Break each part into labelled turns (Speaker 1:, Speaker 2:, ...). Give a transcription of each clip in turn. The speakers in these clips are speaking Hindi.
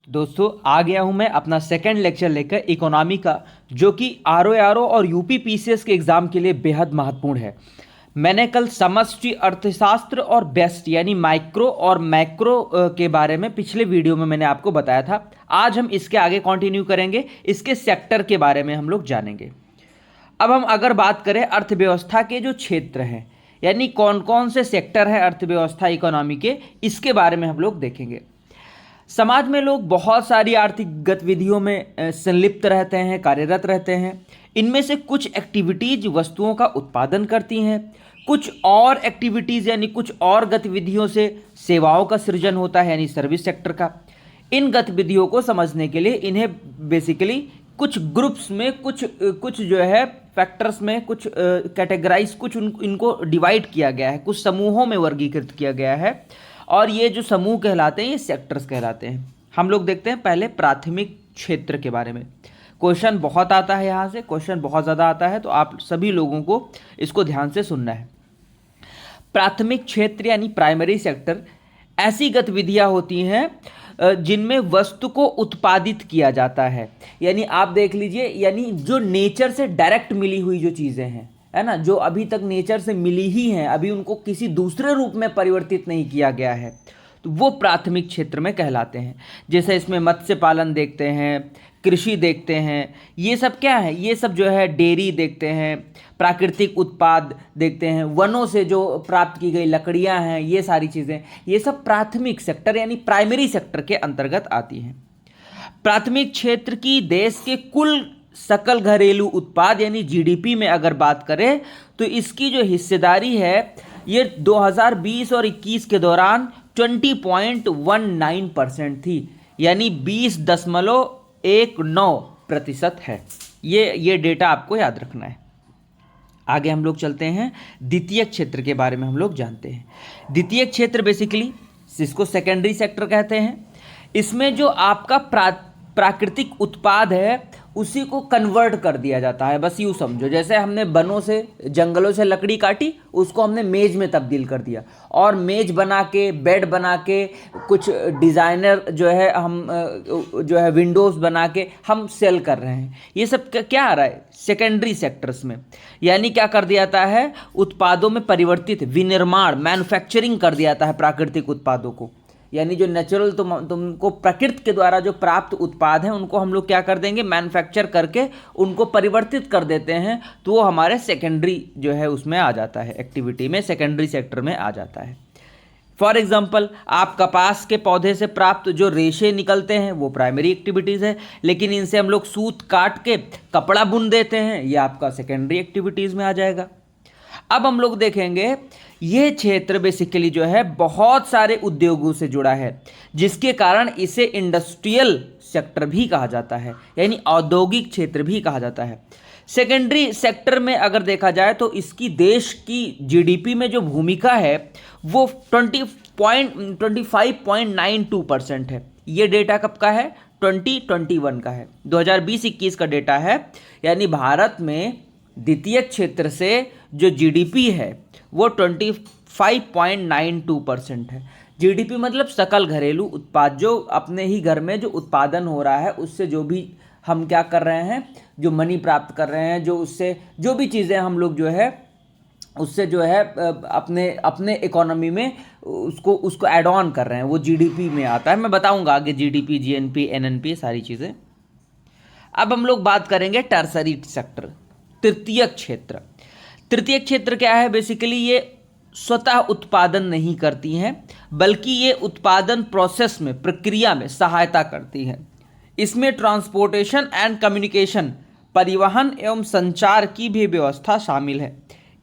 Speaker 1: दोस्तों आ गया हूं मैं अपना सेकंड लेक्चर लेकर इकोनॉमी का, जो कि आरओ और यूपी पीसीएस के एग्जाम के लिए बेहद महत्वपूर्ण है। मैंने कल समष्टि अर्थशास्त्र और बेस्ट यानी माइक्रो और मैक्रो के बारे में पिछले वीडियो में मैंने आपको बताया था। आज हम इसके आगे कंटिन्यू करेंगे, इसके सेक्टर के बारे में हम लोग जानेंगे। अब हम अगर बात करें अर्थव्यवस्था के जो क्षेत्र हैं, यानी कौन कौन से सेक्टर हैं अर्थव्यवस्था इकोनॉमी के, इसके बारे में हम लोग देखेंगे। समाज में लोग बहुत सारी आर्थिक गतिविधियों में संलिप्त रहते हैं, कार्यरत रहते हैं। इनमें से कुछ एक्टिविटीज वस्तुओं का उत्पादन करती हैं, कुछ और एक्टिविटीज़ यानी कुछ और गतिविधियों से सेवाओं का सृजन होता है, यानी सर्विस सेक्टर का। इन गतिविधियों को समझने के लिए इन्हें बेसिकली कुछ ग्रुप्स में कुछ जो है फैक्टर्स में कुछ कैटेगराइज इनको डिवाइड किया गया है, कुछ समूहों में वर्गीकृत किया गया है, और ये जो समूह कहलाते हैं ये सेक्टर्स कहलाते हैं। हम लोग देखते हैं पहले प्राथमिक क्षेत्र के बारे में। क्वेश्चन बहुत आता है, यहाँ से क्वेश्चन बहुत ज़्यादा आता है, तो आप सभी लोगों को इसको ध्यान से सुनना है। प्राथमिक क्षेत्र यानी प्राइमरी सेक्टर ऐसी गतिविधियाँ होती हैं जिनमें वस्तु को उत्पादित किया जाता है। यानी आप देख लीजिए, यानी जो नेचर से डायरेक्ट मिली हुई जो चीज़ें हैं, है ना, जो अभी तक नेचर से मिली ही हैं, अभी उनको किसी दूसरे रूप में परिवर्तित नहीं किया गया है, तो वो प्राथमिक क्षेत्र में कहलाते हैं। जैसे इसमें मत्स्य पालन देखते हैं, कृषि देखते हैं, ये सब क्या है, ये सब जो है डेयरी देखते हैं, प्राकृतिक उत्पाद देखते हैं, वनों से जो प्राप्त की गई लकड़ियां हैं, ये सारी चीज़ें, ये सब प्राथमिक सेक्टर यानी प्राइमरी सेक्टर के अंतर्गत आती हैं। प्राथमिक क्षेत्र की देश के कुल सकल घरेलू उत्पाद यानी जीडीपी में अगर बात करें तो इसकी जो हिस्सेदारी है ये 2020 और 21 के दौरान 20.19% थी, यानी 20.19% है। ये डेटा आपको याद रखना है। आगे हम लोग चलते हैं, द्वितीय क्षेत्र के बारे में हम लोग जानते हैं। द्वितीय क्षेत्र बेसिकली जिसको सेकेंडरी सेक्टर कहते हैं, इसमें जो आपका प्राकृतिक उत्पाद है उसी को कन्वर्ट कर दिया जाता है। बस यूँ समझो, जैसे हमने बनों से जंगलों से लकड़ी काटी, उसको हमने मेज में तब्दील कर दिया, और मेज बना के, बेड बना के, कुछ डिज़ाइनर जो है हम जो है विंडोज़ बना के हम सेल कर रहे हैं। ये सब क्या आ रहा है सेकेंडरी सेक्टर्स में, यानी क्या कर दिया जाता है, उत्पादों में परिवर्तित विनिर्माण मैन्युफैक्चरिंग कर दिया जाता है प्राकृतिक उत्पादों को। यानी जो नेचुरल तुमको प्रकृति के द्वारा जो प्राप्त उत्पाद हैं उनको हम लोग क्या कर देंगे, मैन्युफैक्चर करके उनको परिवर्तित कर देते हैं, तो वो हमारे सेकेंडरी जो है उसमें आ जाता है, एक्टिविटी में सेकेंडरी सेक्टर में आ जाता है। फॉर एग्जाम्पल, आप कपास के पौधे से प्राप्त जो रेशे निकलते हैं वो प्राइमरी एक्टिविटीज़ है, लेकिन इनसे हम लोग सूत काट के कपड़ा बुन देते हैं, ये आपका सेकेंडरी एक्टिविटीज़ में आ जाएगा। अब हम लोग देखेंगे ये क्षेत्र बेसिकली जो है बहुत सारे उद्योगों से जुड़ा है, जिसके कारण इसे इंडस्ट्रियल सेक्टर भी कहा जाता है, यानी औद्योगिक क्षेत्र भी कहा जाता है। सेकेंडरी सेक्टर में अगर देखा जाए तो इसकी देश की जीडीपी में जो भूमिका है वो 25.92% है। ये डेटा कब का है, 2021 का है, 2020-21 का डेटा है। यानी भारत में द्वितीय क्षेत्र से जो जीडीपी है वो 25.92% है। जीडीपी मतलब सकल घरेलू उत्पाद, जो अपने ही घर में जो उत्पादन हो रहा है उससे जो भी हम क्या कर रहे हैं, जो मनी प्राप्त कर रहे हैं, जो उससे जो भी चीज़ें हम लोग जो है उससे जो है अपने इकोनॉमी में उसको ऐड ऑन कर रहे हैं, वो जीडीपी में आता है। मैं बताऊंगा आगे जीडीपी, जीएनपी, एनएनपी सारी चीज़ें। अब हम लोग बात करेंगे टर्सरी सेक्टर, तृतीय क्षेत्र। तृतीय क्षेत्र क्या है, बेसिकली ये स्वतः उत्पादन नहीं करती हैं, बल्कि ये उत्पादन प्रोसेस में, प्रक्रिया में सहायता करती हैं। इसमें ट्रांसपोर्टेशन एंड कम्युनिकेशन, परिवहन एवं संचार की भी व्यवस्था शामिल है,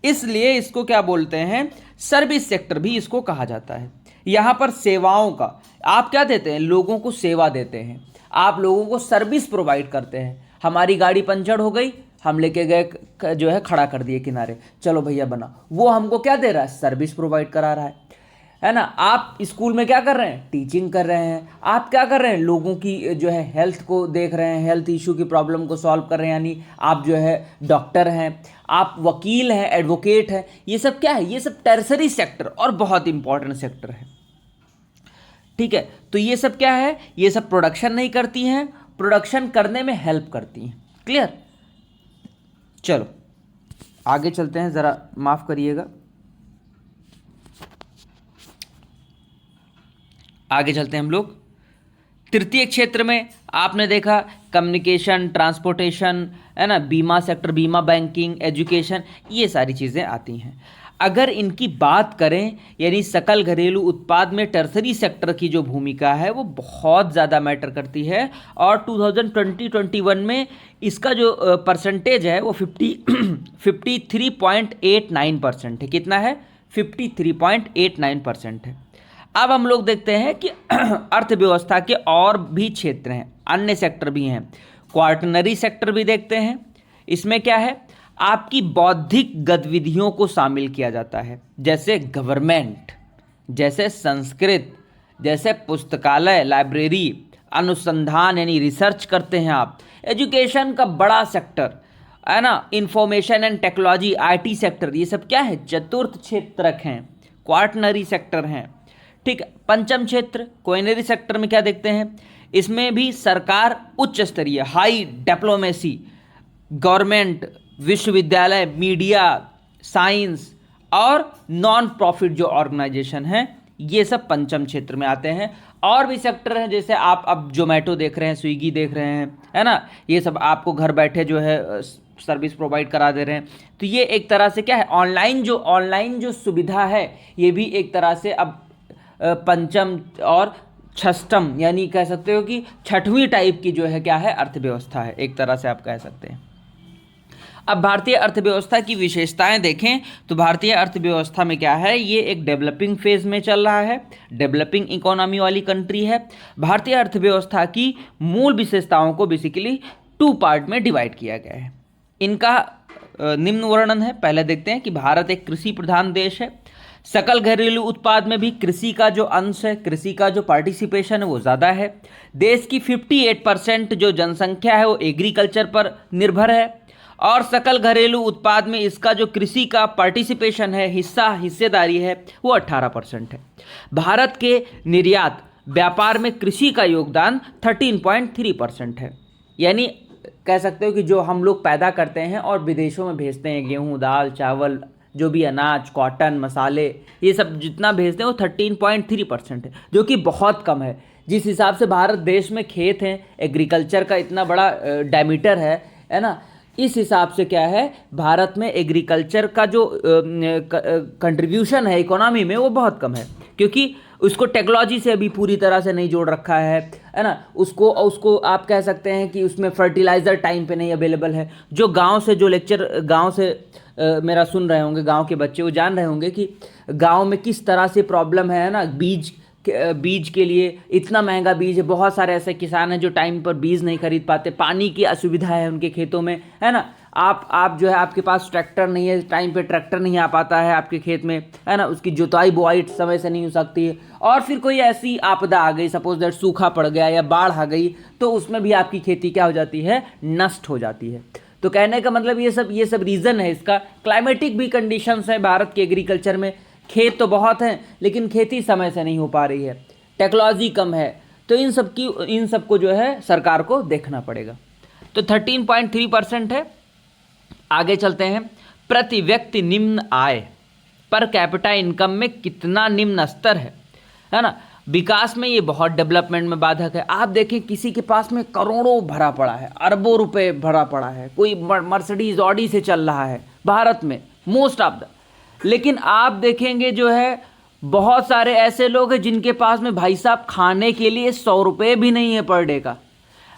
Speaker 1: इसलिए इसको क्या बोलते हैं, सर्विस सेक्टर भी इसको कहा जाता है। यहाँ पर सेवाओं का आप क्या देते हैं, लोगों को सेवा देते हैं, आप लोगों को सर्विस प्रोवाइड करते हैं। हमारी गाड़ी पंचर हो गई, हम लेके गए जो है खड़ा कर दिए किनारे, चलो भैया बना, वो हमको क्या दे रहा है, सर्विस प्रोवाइड करा रहा है ना। आप स्कूल में क्या कर रहे हैं, टीचिंग कर रहे हैं। आप क्या कर रहे हैं, लोगों की जो है हेल्थ को देख रहे हैं, हेल्थ इशू की प्रॉब्लम को सॉल्व कर रहे हैं, यानी आप जो है डॉक्टर हैं, आप वकील हैं, एडवोकेट हैं। ये सब क्या है, ये सब टर्सरी सेक्टर और बहुत इंपॉर्टेंट सेक्टर है। ठीक है, तो ये सब क्या है, ये सब प्रोडक्शन नहीं करती हैं, प्रोडक्शन करने में हेल्प करती हैं। क्लियर? चलो आगे चलते हैं, ज़रा माफ़ करिएगा, आगे चलते हैं हम लोग। तृतीय क्षेत्र में आपने देखा कम्युनिकेशन, ट्रांसपोर्टेशन, है ना, बीमा सेक्टर, बीमा, बैंकिंग, एजुकेशन, ये सारी चीज़ें आती हैं। अगर इनकी बात करें, यानी सकल घरेलू उत्पाद में टर्सरी सेक्टर की जो भूमिका है वो बहुत ज़्यादा मैटर करती है, और 2020-21 में इसका जो परसेंटेज है वो 53.89% है। कितना है? 53.89% है। अब हम लोग देखते हैं कि अर्थव्यवस्था के और भी क्षेत्र हैं, अन्य सेक्टर भी हैं। क्वार्टनरी सेक्टर भी देखते हैं। इसमें क्या है, आपकी बौद्धिक गतिविधियों को शामिल किया जाता है, जैसे गवर्नमेंट, जैसे संस्कृत, जैसे पुस्तकालय, लाइब्रेरी, अनुसंधान यानी रिसर्च करते हैं आप, एजुकेशन का बड़ा सेक्टर है ना, information and technology, IT sector, ये सब क्या है, चतुर्थ क्षेत्रक हैं, क्वार्टनरी सेक्टर हैं। ठीक है। पंचम क्षेत्र क्वार्टनरी सेक्टर में क्या देखते हैं, इसमें भी सरकार उच्च स्तरीय, हाई डिप्लोमेसी, गवर्नमेंट, विश्वविद्यालय, मीडिया, साइंस और नॉन प्रॉफिट जो ऑर्गेनाइजेशन हैं, ये सब पंचम क्षेत्र में आते हैं। और भी सेक्टर हैं, जैसे आप अब जोमेटो देख रहे हैं, स्विगी देख रहे हैं, है ना, ये सब आपको घर बैठे जो है सर्विस प्रोवाइड करा दे रहे हैं। तो ये एक तरह से क्या है, ऑनलाइन जो सुविधा है, ये भी एक तरह से अब पंचम और छठम, यानी कह सकते हो कि छठवीं टाइप की जो है क्या है, अर्थव्यवस्था है, एक तरह से आप कह सकते हैं। अब भारतीय अर्थव्यवस्था की विशेषताएं देखें तो भारतीय अर्थव्यवस्था में क्या है, ये एक डेवलपिंग फेज में चल रहा है, डेवलपिंग इकोनॉमी वाली कंट्री है। भारतीय अर्थव्यवस्था की मूल विशेषताओं को बेसिकली 2 पार्ट में डिवाइड किया गया है। इनका निम्न वर्णन है। पहले देखते हैं कि भारत एक कृषि प्रधान देश है। सकल घरेलू उत्पाद में भी कृषि का जो अंश है, कृषि का जो पार्टिसिपेशन है वो ज़्यादा है। देश की 58% जो जनसंख्या है वो एग्रीकल्चर पर निर्भर है, और सकल घरेलू उत्पाद में इसका जो कृषि का पार्टिसिपेशन है, हिस्सेदारी है, वो 18% है। भारत के निर्यात व्यापार में कृषि का योगदान 13.3% है। यानी कह सकते हो कि जो हम लोग पैदा करते हैं और विदेशों में भेजते हैं, गेहूं, दाल, चावल, जो भी अनाज, कॉटन, मसाले, ये सब जितना भेजते हैं वो 13.3% है, जो कि बहुत कम है। जिस हिसाब से भारत देश में खेत हैं, एग्रीकल्चर का इतना बड़ा डायमीटर है ना, इस हिसाब से क्या है, भारत में एग्रीकल्चर का जो कंट्रीब्यूशन है इकोनॉमी में वो बहुत कम है, क्योंकि उसको टेक्नोलॉजी से अभी पूरी तरह से नहीं जोड़ रखा है ना। उसको आप कह सकते हैं कि उसमें फर्टिलाइज़र टाइम पे नहीं अवेलेबल है। जो गांव से मेरा सुन रहे होंगे गांव के बच्चे, वो जान रहे होंगे कि गांव में किस तरह से प्रॉब्लम है ना, बीज के लिए इतना महंगा बीज है। बहुत सारे ऐसे किसान हैं जो टाइम पर बीज नहीं खरीद पाते, पानी की असुविधा है उनके खेतों में, है ना। आप जो है, आपके पास ट्रैक्टर नहीं है, टाइम पे ट्रैक्टर नहीं आ पाता है आपके खेत में, है ना, उसकी जुताई बुआई समय से नहीं हो सकती है। और फिर कोई ऐसी आपदा आ गई, सपोज दैट सूखा पड़ गया या बाढ़ आ गई, तो उसमें भी आपकी खेती क्या हो जाती है, नष्ट हो जाती है। तो कहने का मतलब ये सब रीज़न है इसका। क्लाइमेटिक भी कंडीशंस है भारत के एग्रीकल्चर में। खेत तो बहुत हैं लेकिन खेती समय से नहीं हो पा रही है, टेक्नोलॉजी कम है, तो इन सब को जो है सरकार को देखना पड़ेगा। तो 13.3% है। आगे चलते हैं। प्रति व्यक्ति निम्न आय, पर कैपिटा इनकम में कितना निम्न स्तर है ना। विकास में ये बहुत डेवलपमेंट में बाधक है। आप देखें किसी के पास में करोड़ों भरा पड़ा है, अरबों रुपए भरा पड़ा है, कोई मर्सिडीज ऑडी से चल रहा है भारत में, मोस्ट ऑफ द। लेकिन आप देखेंगे जो है बहुत सारे ऐसे लोग हैं जिनके पास में भाई साहब खाने के लिए 100 रुपये भी नहीं है पर डे का,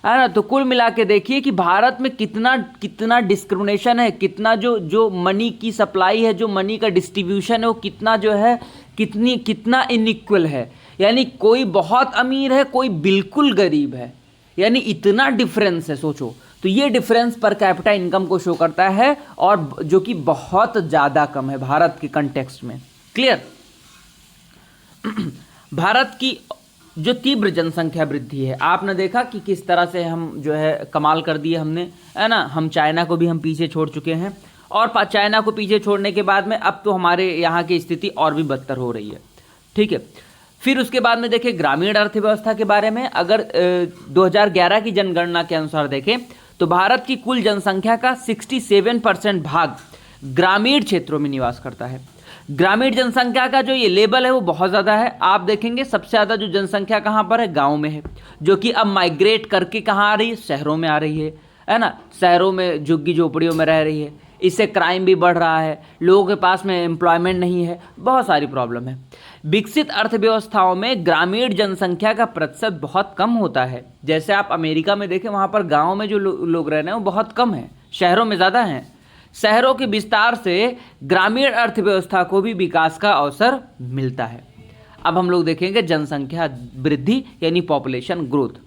Speaker 1: है ना। तो कुल मिला के देखिए कि भारत में कितना डिस्क्रिमिनेशन है, कितना जो मनी की सप्लाई है, जो मनी का डिस्ट्रीब्यूशन है, वो कितना जो है कितना इनइक्वल है। यानी कोई बहुत अमीर है, कोई बिल्कुल गरीब है, यानी इतना डिफरेंस है, सोचो। तो ये डिफरेंस पर कैपिटा इनकम को शो करता है, और जो कि बहुत ज़्यादा कम है भारत के कंटेक्स्ट में। क्लियर। भारत की जो तीव्र जनसंख्या वृद्धि है, आपने देखा कि किस तरह से हम जो है कमाल कर दिए हमने, है ना। हम चाइना को भी हम पीछे छोड़ चुके हैं, और चाइना को पीछे छोड़ने के बाद में अब तो हमारे यहाँ की स्थिति और भी बदतर हो रही है। ठीक है। फिर उसके बाद में देखें ग्रामीण अर्थव्यवस्था के बारे में। अगर 2011 की जनगणना के अनुसार देखें तो भारत की कुल जनसंख्या का 67% भाग ग्रामीण क्षेत्रों में निवास करता है। ग्रामीण जनसंख्या का जो ये लेवल है वो बहुत ज़्यादा है। आप देखेंगे सबसे ज़्यादा जो जनसंख्या कहाँ पर है, गाँव में है, जो कि अब माइग्रेट करके कहाँ आ रही है, शहरों में आ रही है ना। शहरों में झुग्गी झोपड़ियों में रह रही है, इससे क्राइम भी बढ़ रहा है, लोगों के पास में एम्प्लॉयमेंट नहीं है, बहुत सारी प्रॉब्लम है। विकसित अर्थव्यवस्थाओं में ग्रामीण जनसंख्या का प्रतिशत बहुत कम होता है। जैसे आप अमेरिका में देखें, वहाँ पर गाँव में जो लोग रह रहे हैं वो बहुत कम है, शहरों में ज़्यादा हैं। शहरों के विस्तार से ग्रामीण अर्थव्यवस्था को भी विकास का अवसर मिलता है। अब हम लोग देखेंगे जनसंख्या वृद्धि यानी पॉपुलेशन ग्रोथ।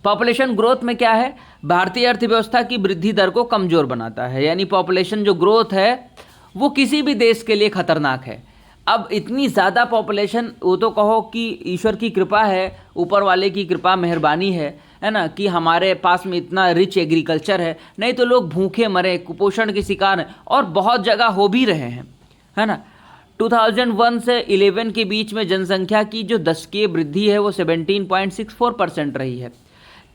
Speaker 1: पॉपुलेशन ग्रोथ में क्या है, भारतीय अर्थव्यवस्था की वृद्धि दर को कमजोर बनाता है। यानी पॉपुलेशन जो ग्रोथ है वो किसी भी देश के लिए खतरनाक है। अब इतनी ज़्यादा पॉपुलेशन, वो तो कहो कि ईश्वर की कृपा है, ऊपर वाले की कृपा मेहरबानी है ना, कि हमारे पास में इतना रिच एग्रीकल्चर है, नहीं तो लोग भूखे मरे, कुपोषण के शिकार हैं, और बहुत जगह हो भी रहे हैं, है ना। 2001 से 11 के बीच में जनसंख्या की जो दशकीय वृद्धि है वो 17.64% रही है।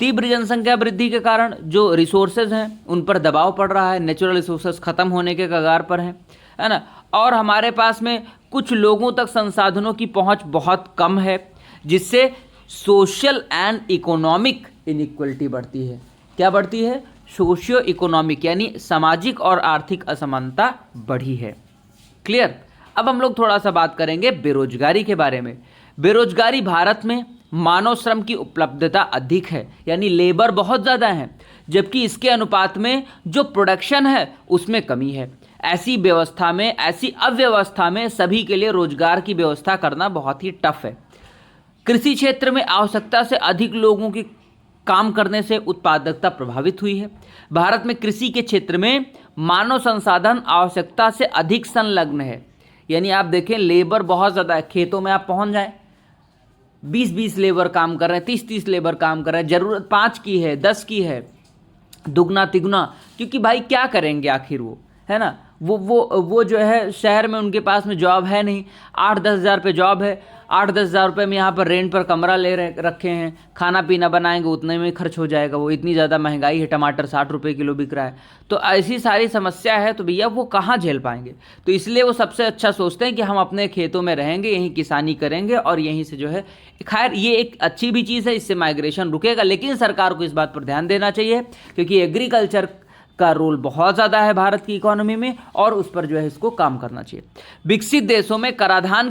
Speaker 1: तीव्र जनसंख्या वृद्धि के कारण जो रिसोर्सेज हैं उन पर दबाव पड़ रहा है, नेचुरल रिसोर्सेज खत्म होने के कगार पर हैं, है ना। और हमारे पास में कुछ लोगों तक संसाधनों की पहुंच बहुत कम है, जिससे सोशल एंड इकोनॉमिक इनइक्वलिटी बढ़ती है। क्या बढ़ती है? सोशियो इकोनॉमिक, यानी सामाजिक और आर्थिक असमानता बढ़ी है। क्लियर। अब हम लोग थोड़ा सा बात करेंगे बेरोजगारी के बारे में। बेरोजगारी भारत में मानव श्रम की उपलब्धता अधिक है, यानी लेबर बहुत ज़्यादा है, जबकि इसके अनुपात में जो प्रोडक्शन है उसमें कमी है। ऐसी अव्यवस्था में सभी के लिए रोजगार की व्यवस्था करना बहुत ही टफ है। कृषि क्षेत्र में आवश्यकता से अधिक लोगों की काम करने से उत्पादकता प्रभावित हुई है। भारत में कृषि के क्षेत्र में मानव संसाधन आवश्यकता से अधिक संलग्न है। यानी आप देखें लेबर बहुत ज़्यादा है, खेतों में आप पहुंच जाएं 20-20 लेबर काम कर रहे हैं, 30-30 लेबर काम कर रहे हैं, ज़रूरत 5 की है, 10 की है, दुगना तिगुना, क्योंकि भाई क्या करेंगे आखिर वो, है ना। वो जो है शहर में उनके पास में जॉब है नहीं, 8-10 हज़ार पे जॉब है, 8-10 हज़ार रुपये में यहाँ पर रेंट पर कमरा रखे हैं, खाना पीना बनाएंगे उतने में खर्च हो जाएगा। वो इतनी ज़्यादा महंगाई है, टमाटर 60 रुपये किलो बिक रहा है, तो ऐसी सारी समस्या है, तो भैया वो कहाँ झेल पाएंगे। तो इसलिए वो सबसे अच्छा सोचते हैं कि हम अपने खेतों में रहेंगे, यहीं किसानी करेंगे और यहीं से जो है, खैर ये एक अच्छी भी चीज़ है, इससे माइग्रेशन रुकेगा, लेकिन सरकार को इस बात पर ध्यान देना चाहिए, क्योंकि एग्रीकल्चर का रोल बहुत ज़्यादा है भारत की इकोनॉमी में, और उस पर जो है इसको काम करना चाहिए। विकसित देशों में कराधान